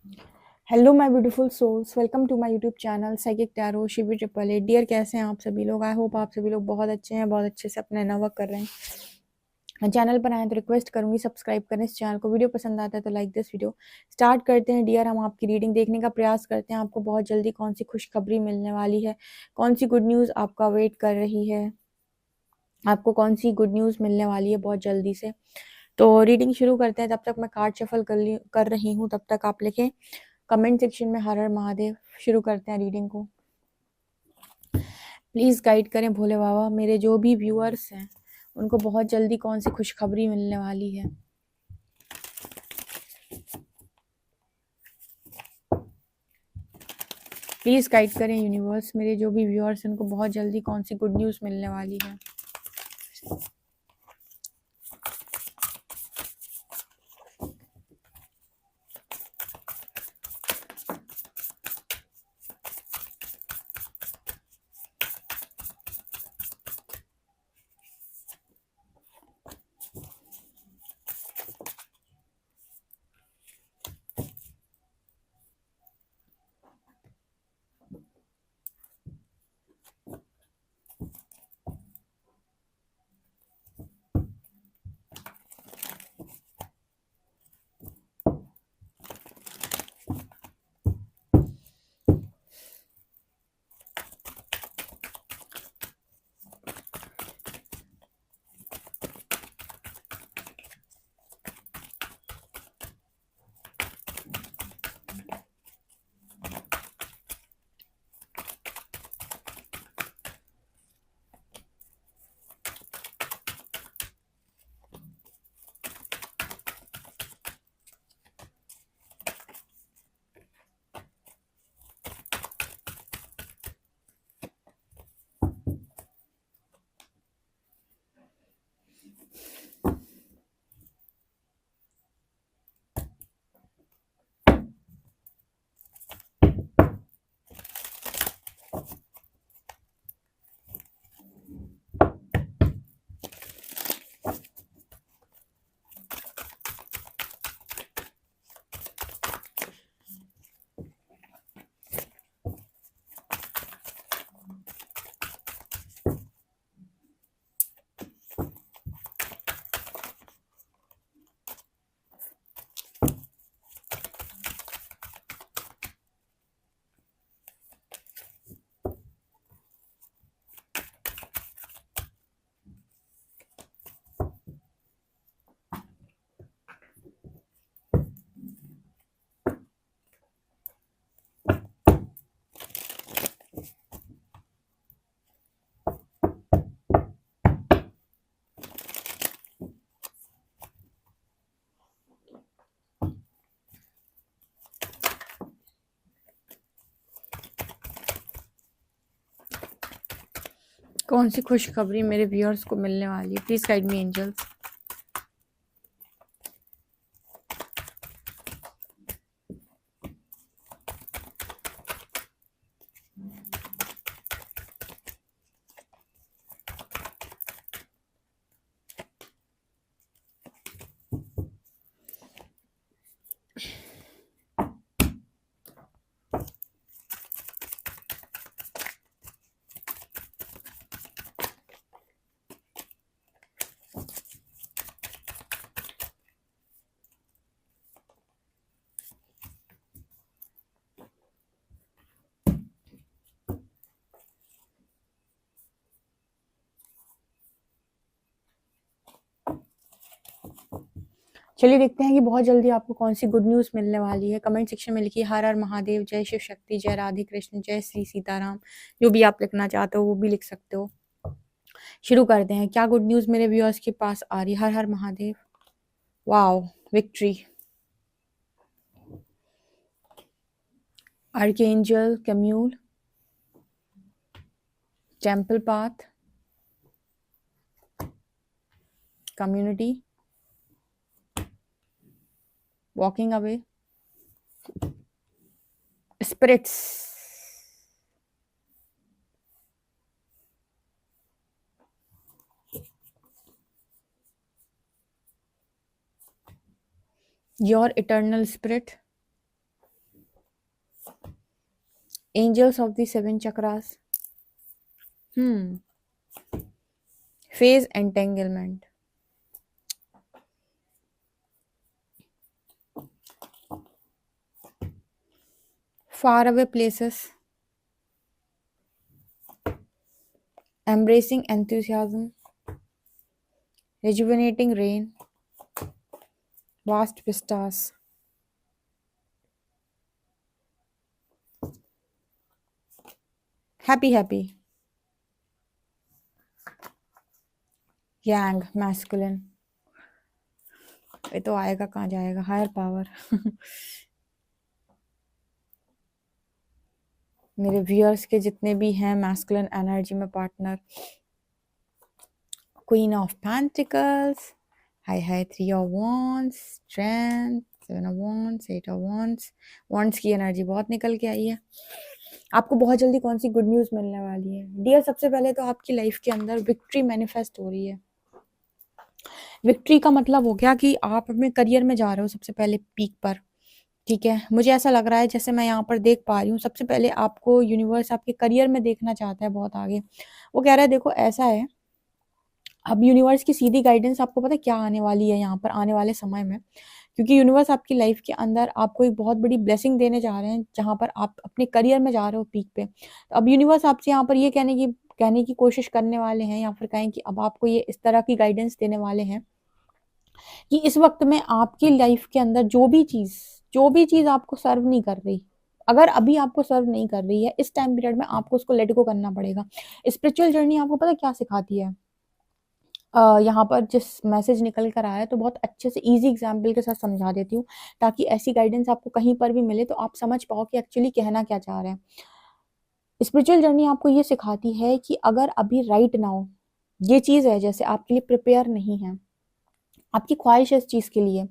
Hello my beautiful souls, welcome to my YouTube channel psychic tarot Shivi triple eight. Dear, कैसे हैं आप सभी लोग? आई होप आप सभी लोग बहुत अच्छे हैं, बहुत अच्छे से अपना इनर वर्क कर रहे हैं। चैनल पर आए तो रिक्वेस्ट करूंगी सब्सक्राइब करें इस चैनल को। वीडियो पसंद आता है तो लाइक दिस वीडियो। स्टार्ट करते हैं डियर, हम आपकी रीडिंग देखने का प्रयास करते हैं। आपको बहुत जल्दी कौन सी खुशखबरी मिलने वाली है, कौन सी गुड न्यूज़ आपका वेट कर रही है, आपको कौन सी गुड न्यूज़ मिलने वाली है बहुत जल्दी से। तो रीडिंग शुरू करते हैं। तब तक मैं कार्ड शफल कर रही हूँ, तब तक आप लिखें कमेंट सेक्शन में हर हर महादेव। शुरू करते हैं रीडिंग को। प्लीज़ गाइड करें भोले बाबा, मेरे जो भी व्यूअर्स हैं उनको बहुत जल्दी कौन सी खुशखबरी मिलने वाली है। प्लीज़ गाइड करें यूनिवर्स, मेरे जो भी व्यूअर्स हैं उनको बहुत जल्दी कौन सी गुड न्यूज़ मिलने वाली है। कौन सी खुशखबरी मेरे व्यूअर्स को मिलने वाली है? Please guide me angels. चलिए देखते हैं कि बहुत जल्दी आपको कौन सी गुड न्यूज़ मिलने वाली है। कमेंट सेक्शन में लिखिए हर हर महादेव, जय शिव शक्ति, जय राधे कृष्ण, जय श्री सीताराम। जो भी आप लिखना चाहते हो वो भी लिख सकते हो। शुरू करते हैं। क्या गुड न्यूज़ मेरे व्यूअर्स के पास आ रही है? Har Har Mahadev. Wow, victory, archangel Camael, temple path, community, walking away, spirits, your eternal spirit, angels of the seven chakras. Phase entanglement. Far away places. Embracing enthusiasm. Rejuvenating rain. Vast vistas. Happy. Yang, masculine. ये तो आएगा कहाँ जाएगा, higher power. मेरे viewers के जितने भी हैं मैस्कुलिन एनर्जी में partner. Queen of pentacles. High 3 of wands. Strength. 7 of wands. 8 of wands. Wands की एनर्जी बहुत निकल के आई है. आपको बहुत जल्दी कौन सी गुड न्यूज़ मिलने वाली है डियर? सबसे पहले तो आपकी लाइफ के अंदर विक्ट्री मैनिफेस्ट हो रही है. विक्ट्री का मतलब हो गया कि आप अपने करियर में जा रहे हो सबसे पहले पीक पर. ठीक है, मुझे ऐसा लग रहा है जैसे मैं यहाँ पर देख पा रही हूँ, सबसे पहले आपको यूनिवर्स आपके करियर में देखना चाहता है बहुत आगे. वो कह रहा है देखो ऐसा है, अब यूनिवर्स की सीधी गाइडेंस आपको पता है क्या आने वाली है यहाँ पर आने वाले समय में, क्योंकि यूनिवर्स आपकी लाइफ के अंदर आपको एक बहुत बड़ी ब्लेसिंग देने जा रहे हैं जहाँ पर आप अपने करियर में जा रहे हो पीक पे. तो अब यूनिवर्स आपसे यहाँ पर ये कहने की कोशिश करने वाले हैं, या फिर कहें कि अब आपको ये इस तरह की गाइडेंस देने वाले हैं कि इस वक्त में आपकी लाइफ के अंदर जो भी चीज़ आपको सर्व नहीं कर रही, अगर अभी आपको सर्व नहीं कर रही है, इस टाइम पीरियड में आपको उसको लेट गो करना पड़ेगा. स्पिरिचुअल जर्नी आपको पता है क्या सिखाती है? यहाँ पर जिस मैसेज निकल कर आया है तो बहुत अच्छे से इजी एग्जाम्पल के साथ समझा देती हूँ, ताकि ऐसी गाइडेंस आपको कहीं पर भी मिले तो आप समझ पाओ कि एक्चुअली कहना क्या चाह रहे हैं. स्पिरिचुअल जर्नी आपको ये सिखाती है कि अगर अभी राइट नाउ ये चीज़ है जैसे आपके लिए प्रिपेयर नहीं है, आपकी ख्वाहिश है इस चीज़ के लिए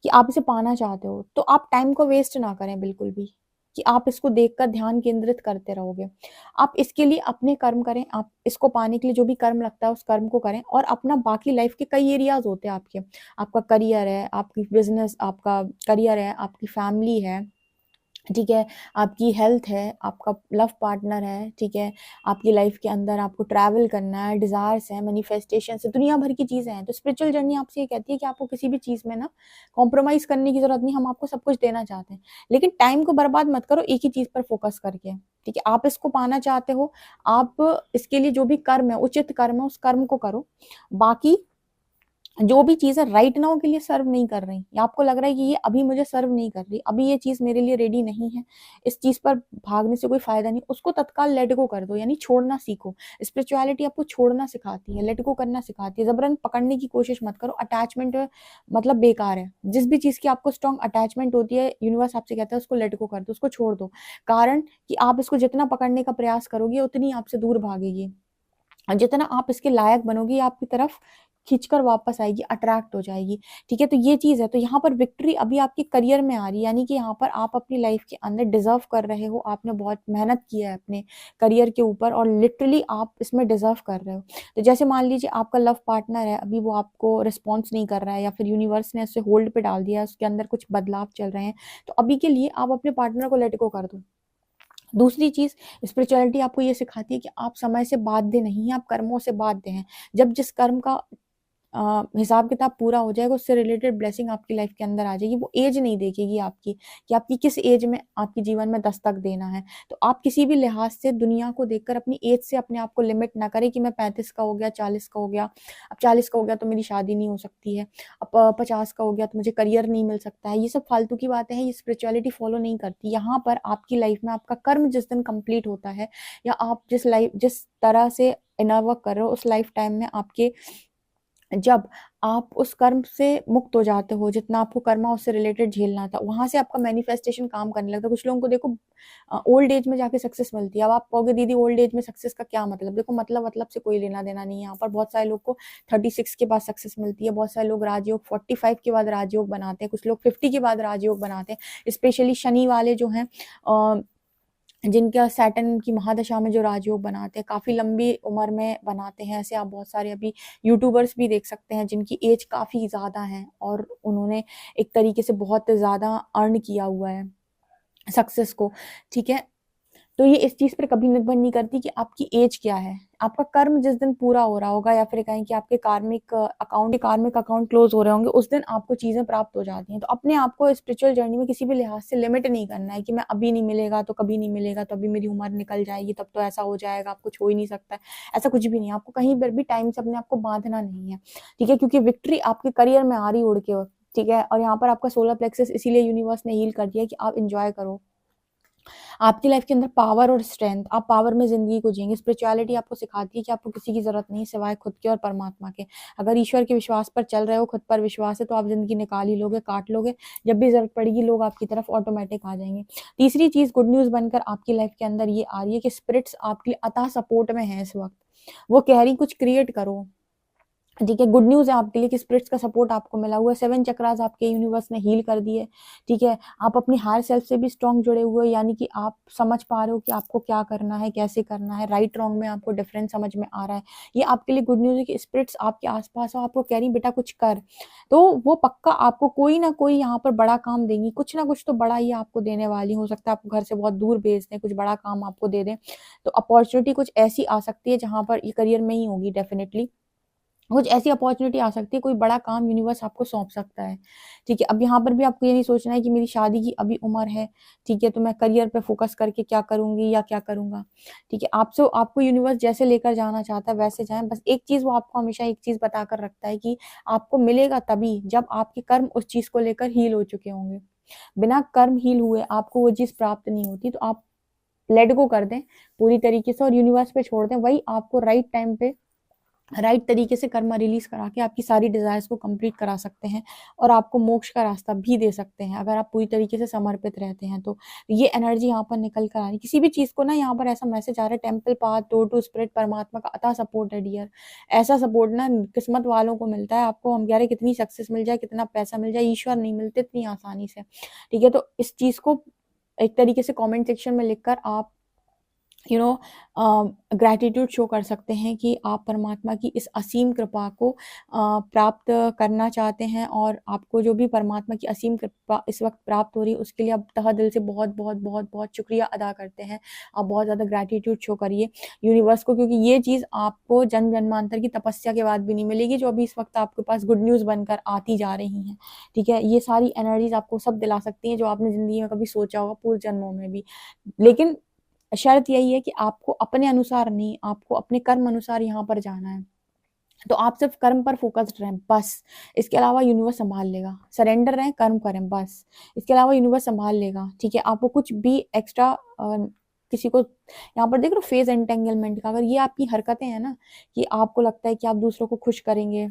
कि आप इसे पाना चाहते हो, तो आप टाइम को वेस्ट ना करें बिल्कुल भी कि आप इसको देखकर ध्यान केंद्रित करते रहोगे. आप इसके लिए अपने कर्म करें, आप इसको पाने के लिए जो भी कर्म लगता है उस कर्म को करें, और अपना बाकी लाइफ के कई एरियाज होते हैं आपके. आपका करियर है, आपकी बिजनेस, आपका करियर है, आपकी फैमिली है, ठीक है, आपकी हेल्थ है, आपका लव पार्टनर है, ठीक है, आपकी लाइफ के अंदर आपको ट्रैवल करना है, डिज़ायर्स हैं, मैनिफेस्टेशन है, दुनिया भर की चीज़ें हैं. तो स्पिरिचुअल जर्नी आपसे ये कहती है कि आपको किसी भी चीज़ में ना कॉम्प्रोमाइज़ करने की ज़रूरत नहीं, हम आपको सब कुछ देना चाहते हैं, लेकिन टाइम को बर्बाद मत करो एक ही चीज़ पर फोकस करके. ठीक है, आप इसको पाना चाहते हो, आप इसके लिए जो भी कर्म है, उचित कर्म है, उस कर्म को करो. बाकी जो भी चीज़ें राइट नाउ के लिए सर्व नहीं कर रही, या आपको लग रहा है कि ये अभी मुझे सर्व नहीं कर रही, अभी ये चीज़ मेरे लिए रेडी नहीं है, इस चीज़ पर भागने से कोई फायदा नहीं, उसको तत्काल लेट गो कर दो, यानी छोड़ना सीखो. स्पिरिचुअलिटी आपको छोड़ना सिखाती है, लेट गो करना सिखाती है. जबरन पकड़ने की कोशिश मत करो. अटैचमेंट मतलब बेकार है. जिस भी चीज़ की आपको स्ट्रॉन्ग अटैचमेंट होती है, यूनिवर्स आपसे कहता है उसको लेट गो कर दो, उसको छोड़ दो. कारण कि आप इसको जितना पकड़ने का प्रयास करोगे उतनी आपसे दूर भागेगी, और जितना आप इसके लायक बनोगी आपकी तरफ खींचकर वापस आएगी, अट्रैक्ट हो जाएगी. ठीक है, तो ये चीज़ है. तो यहाँ पर विक्ट्री अभी आपके करियर में आ रही है, यानी कि यहाँ पर आप अपनी लाइफ के अंदर डिजर्व कर रहे हो, आपने बहुत मेहनत किया है अपने करियर के ऊपर, और लिटरली आप इसमें डिजर्व कर रहे हो. तो जैसे मान लीजिए आपका लव पार्टनर है, अभी वो आपको रिस्पॉन्स नहीं कर रहा है, या फिर यूनिवर्स ने उसे होल्ड पे डाल दिया है, उसके अंदर कुछ बदलाव चल रहे हैं, तो अभी के लिए आप अपने पार्टनर को लेट गो कर दो. दूसरी चीज़, स्पिरिचुअलिटी आपको ये सिखाती है कि आप समय से बाध्य नहीं हैं, आप कर्मों से बाध्य हैं. जब जिस कर्म का हिसाब किताब पूरा हो जाएगा, उससे रिलेटेड ब्लेसिंग आपकी लाइफ के अंदर आ जाएगी. वो एज नहीं देखेगी आपकी कि आपकी किस एज में आपके जीवन में दस्तक देना है. तो आप किसी भी लिहाज से दुनिया को देखकर अपनी एज से अपने आप को लिमिट ना करें कि मैं 35 का हो गया, 40 का हो गया, अब 40 का हो गया तो मेरी शादी नहीं हो सकती है, अब 50 का हो गया तो मुझे करियर नहीं मिल सकता है. ये सब फालतू की बातें हैं, ये स्पिरिचुअलिटी फॉलो नहीं करती. यहाँ पर आपकी लाइफ में आपका कर्म जिस दिन कंप्लीट होता है, या आप जिस तरह से इनर वर्क कर रहे हो, उस लाइफ टाइम में आपके जब आप उस कर्म से मुक्त हो जाते हो, जितना आपको कर्मा उससे रिलेटेड झेलना था, वहां से आपका मैनिफेस्टेशन काम करने लगता है. कुछ लोगों को देखो ओल्ड एज में जाके सक्सेस मिलती है. अब आप कहोगे दीदी ओल्ड एज में सक्सेस का क्या मतलब? देखो मतलब से कोई लेना देना नहीं है. यहाँ पर बहुत सारे लोग को 36 के बाद सक्सेस मिलती है, बहुत सारे लोग राजयोग 45 के बाद राजयोग बनाते हैं, कुछ लोग 50 के बाद राजयोग बनाते हैं. स्पेशली शनि वाले जो हैं, जिनका सैटर्न की महादशा में जो राजयोग बनाते हैं, काफ़ी लंबी उम्र में बनाते हैं. ऐसे आप बहुत सारे अभी यूट्यूबर्स भी देख सकते हैं जिनकी एज काफ़ी ज़्यादा है, और उन्होंने एक तरीके से बहुत ज़्यादा अर्न किया हुआ है सक्सेस को. ठीक है, तो ये इस चीज़ पर कभी निर्भर नहीं करती कि आपकी एज क्या है। आपका कर्म जिस दिन पूरा हो रहा होगा या फिर कहें कि आपके कार्मिक अकाउंट क्लोज़ हो रहे होंगे, उस दिन आपको चीज़ें प्राप्त हो जाती हैं। तो अपने आप को स्पिरिचुअल जर्नी में किसी भी लिहाज से लिमिट नहीं करना है कि मैं अभी नहीं मिलेगा तो कभी नहीं मिलेगा, तो अभी मेरी उम्र निकल जाएगी तब तो ऐसा हो जाएगा, अब कुछ हो ही नहीं सकता है। ऐसा कुछ भी नहीं है, आपको कहीं पर भी टाइम से अपने आप को बाँधना नहीं है, ठीक है? क्योंकि विक्ट्री आपके करियर में आ रही है उड़ के, ठीक है? और यहाँ पर आपका सोलर प्लेक्सस इसीलिए यूनिवर्स ने हील कर दिया है कि आप एन्जॉय करो। आपकी लाइफ के अंदर पावर और स्ट्रेंथ, आप पावर में जिंदगी को जिएंगे। स्पिरिचुअलिटी आपको सिखाती है कि आपको किसी की जरूरत नहीं सिवाय खुद के और परमात्मा के। अगर ईश्वर के विश्वास पर चल रहे हो, खुद पर विश्वास है, तो आप जिंदगी निकाल ही लोगे, काट लोगे। जब भी जरूरत पड़ेगी लोग आपकी तरफ ऑटोमेटिक आ जाएंगे। तीसरी चीज गुड न्यूज बनकर आपकी लाइफ के अंदर ये आ रही है कि स्पिरिट्स आपके लिए अतः सपोर्ट में है इस वक्त। वो कह रही कुछ क्रिएट करो, ठीक है? गुड न्यूज़ है आपके लिए कि स्पिरिट्स का सपोर्ट आपको मिला हुआ है। 7 चक्रास आपके यूनिवर्स ने हील कर दिए, ठीक है? आप अपनी हायर सेल्फ से भी स्ट्रॉन्ग जुड़े हुए हो, यानी कि आप समझ पा रहे हो कि आपको क्या करना है, कैसे करना है, राइट रॉन्ग में आपको डिफरेंस समझ में आ रहा है। ये आपके लिए गुड न्यूज़ है कि स्पिरिट्स आपके आस-पास हो, आपको कह रही बेटा कुछ कर। तो वो पक्का आपको कोई ना कोई यहाँ पर बड़ा काम देंगी, कुछ ना कुछ तो बड़ा ही आपको देने वाली। हो सकता है आपको घर से बहुत दूर भेज दें, कुछ बड़ा काम आपको दे दें। तो अपॉर्च्युनिटी कुछ ऐसी आ सकती है जहाँ पर ये करियर में ही होगी डेफिनिटली। कुछ ऐसी अपॉर्चुनिटी आ सकती है, कोई बड़ा काम यूनिवर्स आपको सौंप सकता है, ठीक है? अब यहाँ पर भी आपको ये नहीं सोचना है कि मेरी शादी की अभी उम्र है, ठीक है? तो मैं करियर पे फोकस करके क्या करूँगी या क्या करूँगा, ठीक है? आपको यूनिवर्स जैसे लेकर जाना चाहता है वैसे जाएँ। बस एक चीज़ वो आपको हमेशा एक चीज़ बताकर रखता है कि आपको मिलेगा तभी जब आपके कर्म उस चीज़ को लेकर हील हो चुके होंगे। बिना कर्म हील हुए आपको वो चीज़ प्राप्त नहीं होती। तो आप लेट गो कर दें पूरी तरीके से और यूनिवर्स पे छोड़ दें, वही आपको राइट टाइम पे राइट तरीके से कर्मा रिलीज करा के आपकी सारी डिजायर्स को कंप्लीट करा सकते हैं और आपको मोक्ष का रास्ता भी दे सकते हैं अगर आप पूरी तरीके से समर्पित रहते हैं। तो ये एनर्जी यहाँ पर निकल कर आ रही, किसी भी चीज को ना यहाँ पर ऐसा मैसेज आ रहा है, temple path, door to spirit, परमात्मा का अता सपोर्ट है डियर। ऐसा सपोर्ट ना किस्मत वालों को मिलता है। आपको हम कह रहे कितनी सक्सेस मिल जाए, कितना पैसा मिल जाए, ईश्वर नहीं मिलते इतनी आसानी से, ठीक है? तो इस चीज को एक तरीके से कमेंट सेक्शन में लिखकर आप यू नो ग्रैटिट्यूड शो कर सकते हैं कि आप परमात्मा की इस असीम कृपा को प्राप्त करना चाहते हैं और आपको जो भी परमात्मा की असीम कृपा इस वक्त प्राप्त हो रही है उसके लिए आप तहे दिल से बहुत बहुत बहुत बहुत शुक्रिया अदा करते हैं। आप बहुत ज़्यादा ग्रैटिट्यूड शो करिए यूनिवर्स को, क्योंकि ये चीज़ आपको जन्म जन्मांतर की तपस्या के बाद भी नहीं मिलेगी जो अभी इस वक्त आपके पास गुड न्यूज़ बनकर आती जा रही हैं, ठीक है? ये सारी एनर्जीज आपको सब दिला सकती हैं जो आपने ज़िंदगी में कभी सोचा होगा पूर्व जन्मों में भी। लेकिन शर्त यही है कि आपको अपने अनुसार नहीं, आपको अपने कर्म अनुसार यहाँ पर जाना है। तो आप सिर्फ कर्म पर फोकस्ड रहें बस। इसके अलावा यूनिवर्स संभाल लेगा। सरेंडर रहें, कर्म करें बस। इसके अलावा यूनिवर्स संभाल लेगा, ठीक है? आपको कुछ भी एक्स्ट्रा किसी को यहाँ पर देख रहे हो फेज एंटेंगलमेंट का, अगर ये आपकी हरकतें हैं ना कि आपको लगता है कि आप दूसरों को खुश करेंगे,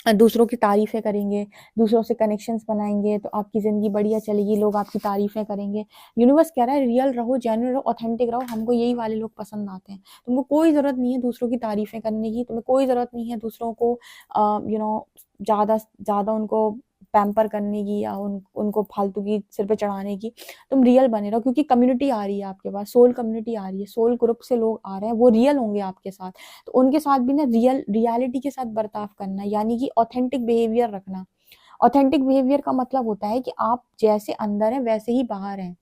दूसरों की तारीफ़ें करेंगे, दूसरों से कनेक्शंस बनाएँगे, तो आपकी ज़िंदगी बढ़िया चलेगी, लोग आपकी तारीफ़ें करेंगे। यूनिवर्स कह रहा है रियल रहो, जेन्युइन रहो, ऑथेंटिक रहो, हमको यही वाले लोग पसंद आते हैं। तुमको कोई ज़रूरत नहीं है दूसरों की तारीफ़ें करने की, तुम्हें कोई ज़रूरत नहीं है दूसरों को ज़्यादा ज़्यादा उनको पैम्पर करने की या उनको फालतू की सिर पे चढ़ाने की। तुम रियल बने रहो, क्योंकि कम्युनिटी आ रही है आपके पास, सोल कम्युनिटी आ रही है, सोल ग्रुप से लोग आ रहे हैं, वो रियल होंगे आपके साथ। तो उनके साथ भी ना रियलिटी के साथ बर्ताव करना, यानी कि ऑथेंटिक बिहेवियर रखना। ऑथेंटिक बिहेवियर का मतलब होता है कि आप जैसे अंदर हैं वैसे ही बाहर हैं।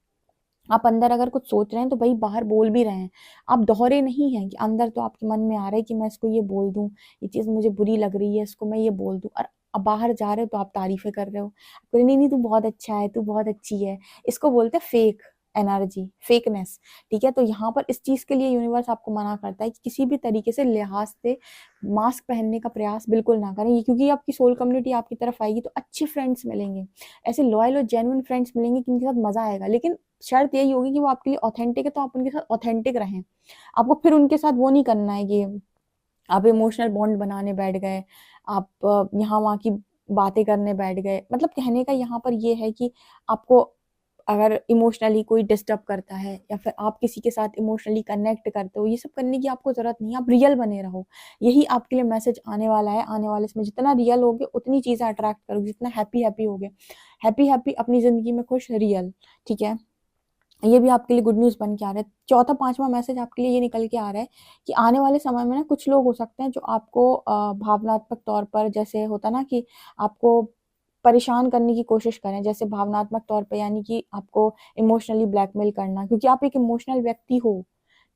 आप अंदर अगर कुछ सोच रहे हैं तो वही बाहर बोल भी रहे हैं। आप दोहरे नहीं हैं कि अंदर तो आपके मन में आ रहा है कि मैं इसको ये बोल दूं, ये चीज़ मुझे बुरी लग रही है, इसको मैं ये बोल दूं, और अब बाहर जा रहे हो तो आप तारीफें कर रहे हो, नहीं नहीं तू बहुत अच्छा है, तू बहुत अच्छी है। इसको बोलते हैं फेक एनर्जी, फेकनेस, ठीक है? तो यहाँ पर इस चीज़ के लिए यूनिवर्स आपको मना करता है कि किसी भी तरीके से लिहाज से मास्क पहनने का प्रयास बिल्कुल ना करें, क्योंकि आपकी सोल कम्युनिटी आपकी तरफ आएगी तो अच्छे फ्रेंड्स मिलेंगे, ऐसे लॉयल और जेन्युइन फ्रेंड्स मिलेंगे जिनके साथ मजा आएगा। लेकिन शर्त यही होगी कि वो आपके लिए ऑथेंटिक है, तो आप उनके साथ ऑथेंटिक रहें। आपको फिर उनके साथ वो नहीं करना है कि आप इमोशनल बॉन्ड बनाने बैठ गए, आप यहाँ वहाँ की बातें करने बैठ गए। मतलब कहने का यहाँ पर ये है कि आपको अगर इमोशनली कोई डिस्टर्ब करता है या फिर आप किसी के साथ इमोशनली कनेक्ट करते हो, ये सब करने की आपको ज़रूरत नहीं है। आप रियल बने रहो, यही आपके लिए मैसेज आने वाला है। आने वाले इसमें जितना रियल होगे उतनी चीज़ें अट्रैक्ट करोगे, जितना हैप्पी हैप्पी होगे, हैप्पी हैप्पी अपनी ज़िंदगी में खुश, रियल, ठीक है? ये भी आपके लिए गुड न्यूज़ बन के आ रहा है। चौथा पाँचवां मैसेज आपके लिए ये निकल के आ रहा है कि आने वाले समय में ना कुछ लोग हो सकते हैं जो आपको भावनात्मक तौर पर, जैसे होता ना कि आपको परेशान करने की कोशिश करें, जैसे भावनात्मक तौर पे, यानी कि आपको इमोशनली ब्लैकमेल करना, क्योंकि आप एक इमोशनल व्यक्ति हो,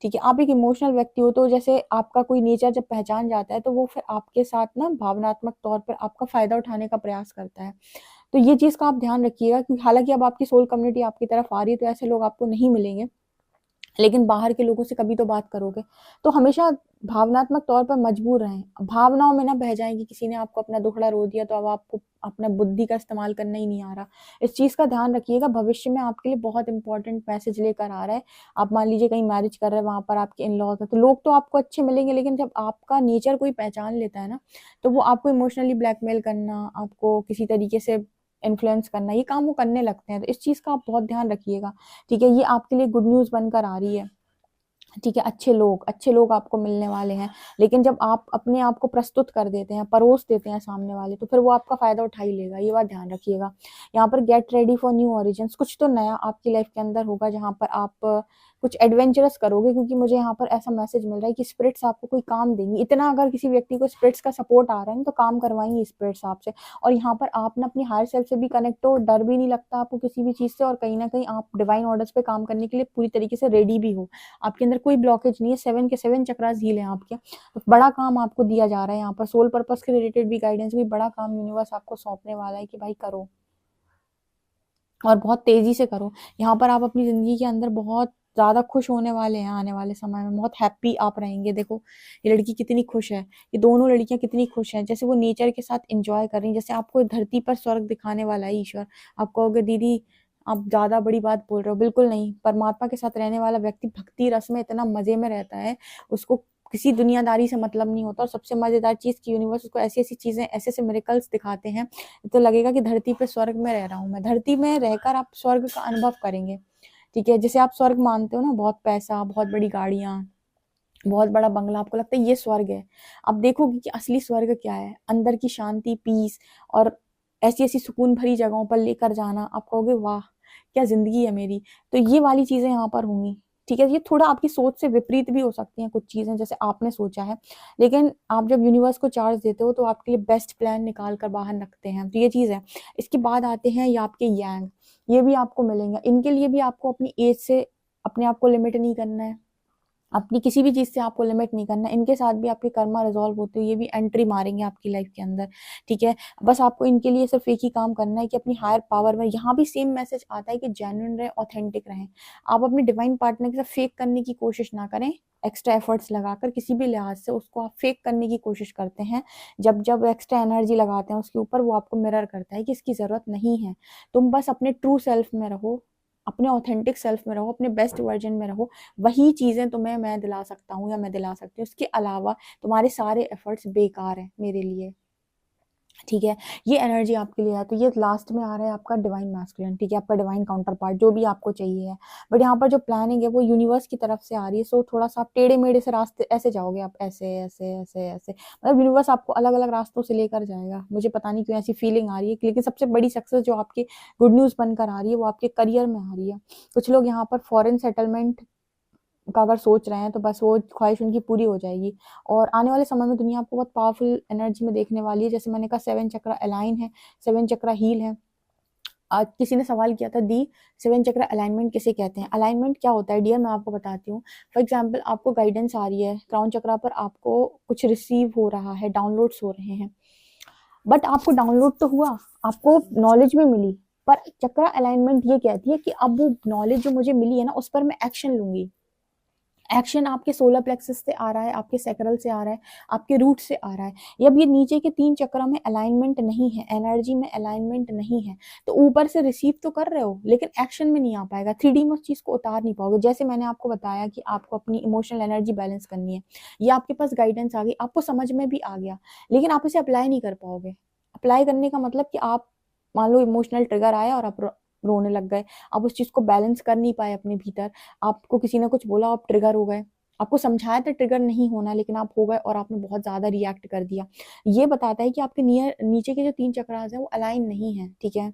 ठीक है, आप एक इमोशनल व्यक्ति हो, तो जैसे आपका कोई नेचर जब पहचान जाता है तो वो फिर आपके साथ ना भावनात्मक तौर पर आपका फायदा उठाने का प्रयास करता है। तो ये चीज़ का आप ध्यान रखिएगा, क्योंकि हालांकि अब आपकी सोल कम्युनिटी आपकी तरफ आ रही है तो ऐसे लोग आपको नहीं मिलेंगे, लेकिन बाहर के लोगों से कभी तो बात करोगे। तो हमेशा भावनात्मक तौर पर मजबूर रहें, भावनाओं में ना बह जाएं कि किसी ने आपको अपना दुखड़ा रो दिया तो अब आपको अपना बुद्धि का इस्तेमाल करना ही नहीं आ रहा। इस चीज़ का ध्यान रखिएगा, भविष्य में आपके लिए बहुत इंपॉर्टेंट मैसेज लेकर आ रहा है। आप मान लीजिए कहीं मैरिज कर रहे हैं, वहां पर आपके इन लॉज है, तो लोग तो आपको अच्छे मिलेंगे, लेकिन जब आपका नेचर कोई पहचान लेता है ना, तो वो आपको इमोशनली ब्लैकमेल करना, आपको किसी तरीके से इन्फ्लुएंस करना, ये काम वो करने लगते हैं। तो इस चीज़ का आप बहुत ध्यान रखिएगा, ठीक है। ये आपके लिए गुड न्यूज़ बनकर आ रही है, ठीक है। अच्छे लोग आपको मिलने वाले हैं, लेकिन जब आप अपने आप को प्रस्तुत कर देते हैं, परोस देते हैं सामने वाले, तो फिर वो आपका फायदा उठा ही लेगा, ये बात ध्यान रखिएगा। यहाँ पर get ready for new origins, कुछ तो नया आपकी लाइफ के अंदर होगा, जहाँ पर आप कुछ एडवेंचरस करोगे, क्योंकि मुझे यहाँ पर ऐसा मैसेज मिल रहा है कि स्पिरिट्स आपको कोई काम देंगी। इतना अगर किसी व्यक्ति को स्पिरिट्स का सपोर्ट आ रहा है तो काम करवाएंगे स्पिरिट्स आपसे। और यहाँ पर आप ना अपनी हायर सेल्फ से भी कनेक्ट हो, डर भी नहीं लगता आपको किसी भी चीज़ से, और कहीं ना कहीं आप डिवाइन ऑर्डर्स पे काम करने के लिए पूरी तरीके से रेडी भी हो। आपके अंदर कोई ब्लॉकेज नहीं है, 7 के 7 चक्रास हील है आपके। तो बड़ा काम आपको दिया जा रहा है यहाँ पर, सोल पर्पस के रिलेटेड भी गाइडेंस, भी बड़ा काम यूनिवर्स आपको सौंपने वाला है कि भाई करो, और बहुत तेजी से करो। यहाँ पर आप अपनी जिंदगी के अंदर बहुत ज्यादा खुश होने वाले हैं, आने वाले समय में बहुत हैप्पी आप रहेंगे। देखो ये लड़की कितनी खुश है, ये दोनों लड़कियां कितनी खुश हैं, जैसे वो नेचर के साथ एंजॉय कर रही हैं, जैसे आपको धरती पर स्वर्ग दिखाने वाला है ईश्वर। आप कहोगे दीदी आप ज्यादा बड़ी बात बोल रहे हो, बिल्कुल नहीं। परमात्मा के साथ रहने वाला व्यक्ति भक्ति रस में इतना मजे में रहता है, उसको किसी दुनियादारी से मतलब नहीं होता। और सबसे मजेदार चीज की यूनिवर्स उसको ऐसी ऐसी चीजें, ऐसे ऐसे मिरेकल्स दिखाते हैं, तो लगेगा कि धरती पे स्वर्ग में रह रहा हूँ मैं। धरती में रहकर आप स्वर्ग का अनुभव करेंगे, ठीक है। जैसे आप स्वर्ग मानते हो ना, बहुत पैसा, बहुत बड़ी गाड़ियां, बहुत बड़ा बंगला, आपको लगता है ये स्वर्ग है। आप देखोगे कि असली स्वर्ग क्या है, अंदर की शांति, पीस, और ऐसी ऐसी सुकून भरी जगहों पर लेकर जाना। आप कहोगे वाह क्या जिंदगी है मेरी। तो ये वाली चीजें यहाँ पर होंगी, ठीक है। ये थोड़ा आपकी सोच से विपरीत भी हो सकती हैं कुछ चीजें, जैसे आपने सोचा है, लेकिन आप जब यूनिवर्स को चार्ज देते हो तो आपके लिए बेस्ट प्लान निकाल कर बाहर रखते हैं, तो ये चीज है। इसके बाद आते हैं ये आपके यांग, ये भी आपको मिलेंगे। इनके लिए भी आपको अपनी एज से अपने आप को लिमिट नहीं करना है, अपनी किसी भी चीज से आपको लिमिट नहीं करना। इनके साथ भी आपके कर्मा रिजॉल्व होते हुए ये भी एंट्री मारेंगे आपकी लाइफ के अंदर, ठीक है। बस आपको इनके लिए सिर्फ एक ही काम करना है कि अपनी हायर पावर में, यहाँ भी सेम मैसेज आता है कि जेन्युइन रहे, ऑथेंटिक रहें। आप अपने डिवाइन पार्टनर के साथ फेक करने की कोशिश ना करें, एक्स्ट्रा एफर्ट्स लगाकर किसी भी लिहाज से उसको आप फेक करने की कोशिश करते हैं। जब जब एक्स्ट्रा एनर्जी लगाते हैं उसके ऊपर, वो आपको मिरर करता है कि इसकी जरूरत नहीं है। तुम बस अपने ट्रू सेल्फ में रहो, अपने ऑथेंटिक सेल्फ में रहो, अपने बेस्ट वर्जन में रहो। वही चीजें तुम्हें मैं दिला सकता हूँ या मैं दिला सकती हूँ, उसके अलावा तुम्हारे सारे एफर्ट्स बेकार हैं मेरे लिए, ठीक है। ये एनर्जी आपके लिए है। तो ये लास्ट में आ रहा है आपका डिवाइन मैस्कुलिन, ठीक है, आपका डिवाइन काउंटर पार्ट, जो भी आपको चाहिए है। बट यहाँ पर जो प्लानिंग है वो यूनिवर्स की तरफ से आ रही है, सो थोड़ा सा आप टेढ़े मेढ़े से रास्ते ऐसे जाओगे, आप ऐसे ऐसे ऐसे ऐसे, मतलब यूनिवर्स आपको अलग अलग रास्तों से लेकर जाएगा। मुझे पता नहीं क्यों ऐसी फीलिंग आ रही है, लेकिन सबसे बड़ी सक्सेस जो आपकी गुड न्यूज बनकर आ रही है वो आपके करियर में आ रही है। कुछ लोग यहाँ पर फॉरेन सेटलमेंट का अगर सोच रहे हैं तो बस वो ख्वाहिश उनकी पूरी हो जाएगी। और आने वाले समय में दुनिया आपको बहुत पावरफुल एनर्जी में देखने वाली है। जैसे मैंने कहा 7 चक्र अलाइन है, 7 चक्र हील है। आज किसी ने सवाल किया था दी 7 चक्र अलाइनमेंट किसे कहते हैं। अलाइनमेंट क्या होता है डियर, मैं आपको बताती हूँ। फॉर एग्जाम्पल आपको गाइडेंस आ रही है, क्राउन चक्रा पर आपको कुछ रिसीव हो रहा है, डाउनलोड्स हो रहे हैं, बट आपको डाउनलोड तो हुआ, आपको नॉलेज भी मिली, पर चक्र अलाइनमेंट ये कहती है कि अब वो नॉलेज जो मुझे मिली है ना, उस पर मैं एक्शन लूंगी। एक्शन आपके सोलर प्लेक्सस से आ रहा है, आपके सैक्रल से आ रहा है, आपके रूट से आ रहा है। अब ये नीचे के 3 चक्र में अलाइनमेंट नहीं है, एनर्जी में अलाइनमेंट नहीं है, तो ऊपर से रिसीव तो कर रहे हो लेकिन एक्शन में नहीं आ पाएगा, 3D में उस चीज को उतार नहीं पाओगे। जैसे मैंने आपको बताया कि आपको अपनी इमोशनल एनर्जी बैलेंस करनी है, ये आपके पास गाइडेंस आ गई, आपको समझ में भी आ गया, लेकिन आप इसे अप्लाई नहीं कर पाओगे। अप्लाई करने का मतलब कि आप मान लो इमोशनल ट्रिगर आया और आप रोने लग गए, आप उस चीज को बैलेंस कर नहीं पाए अपने भीतर। आपको किसी ने कुछ बोला, आप ट्रिगर हो गए, आपको समझाया था ट्रिगर नहीं होना, लेकिन आप हो गए और आपने बहुत ज्यादा रिएक्ट कर दिया। ये बताता है कि आपके नीचे के जो 3 चक्रास है वो अलाइन नहीं है, ठीक है।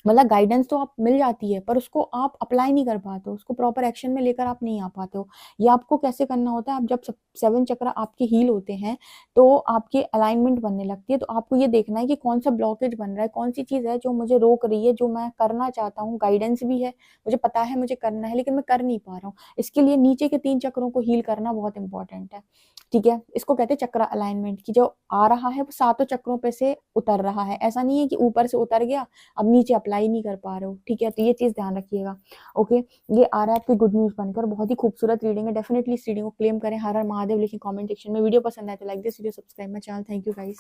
मतलब गाइडेंस तो आप मिल जाती है, पर उसको आप अप्लाई नहीं कर पाते हो, उसको प्रॉपर एक्शन में लेकर आप नहीं आ पाते हो। ये आपको कैसे करना होता है, आप जब 7 चक्र आपके हील होते हैं, तो आपकी अलाइनमेंट बनने लगती है, तो आपको ये देखना है कि कौन सा ब्लॉकेज बन रहा है, कौन सी चीज़ है जो मुझे रोक रही है, जो मैं करना चाहता हूँ, गाइडेंस भी है, मुझे पता है मुझे करना है, लेकिन मैं कर नहीं पा रहा हूँ। इसके लिए नीचे के 3 चक्रों को हील करना बहुत इंपॉर्टेंट है, ठीक है? इसको कहते हैं चक्र अलाइनमेंट, कि जो आ रहा है वो सातों चक्रों पे से उतर रहा है। ऐसा नहीं है कि ऊपर से उतर गया, अब नीचे अप्लाई नहीं कर पा रहे हो, ठीक है? तो ये चीज़ ध्यान रखिएगा, ओके? ये आ रहा है आपकी गुड न्यूज़ बनकर, बहुत ही खूबसूरत रीडिंग है, डेफिनिटली इस रीडिंग को क्लेम करें, हर हर महादेव लिखें कमेंट सेक्शन में। वीडियो पसंद आए तो like this video, subscribe my channel. Thank you guys.